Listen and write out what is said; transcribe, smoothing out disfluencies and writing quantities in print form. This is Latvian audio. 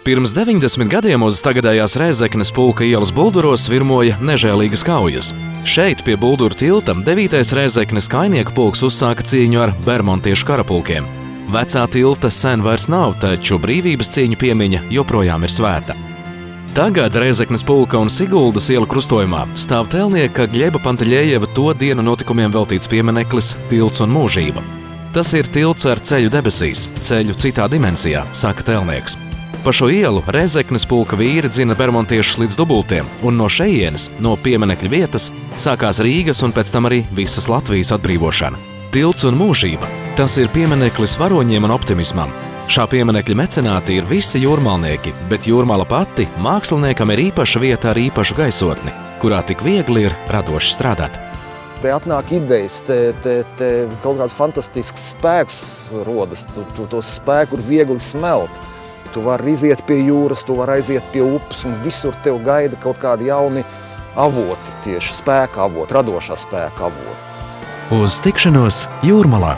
Pirms 90 gadiem uz tagadējās Rēzeknes pulka ielas Bulduros virmoja nežēlīgas kaujas. Šeit pie Bulduru tilta 9. Rēzeknes kainieku pulks uzsāka cīņu ar bermontiešu karapulkiem. Vecā tilta sen vairs nav, taču brīvības cīņu piemiņa joprojām ir svēta. Tagad Rēzeknes pulka un Siguldas ielu krustojumā stāv tēlnieka Gļeba Panteļejeva to dienu notikumiem veltīts piemineklis Tilts un mūžība. Tas ir tilts ar ceļu debesīs, ceļu citā dimensijā, saka tēlnieks. Pa šo ielu Rēzeknes pulka vīri dzina bermontiešus līdz Dubultiem, un no šejienes, no pieminekļa vietas, sākās Rīgas un pēc tam arī visas Latvijas atbrīvošana. Tilts un mūžība – tas ir piemineklis varoņiem un optimismam. Šā pieminekļa mecenāti ir visi jūrmalnieki, bet Jūrmala pati māksliniekam ir īpaša vieta ar īpašu gaisotni, kurā tik viegli ir radoši strādāt. Te atnāk idejas, te kaut kāds fantastisks spēks rodas, tu to spēku ir viegli smelt. Tu vari iziet pie jūras, tu vari aiziet pie upes, un visur tev gaida kaut kādi jauni avoti, tieši spēka avoti, radošā spēka avoti. Uz tikšanos Jūrmalā!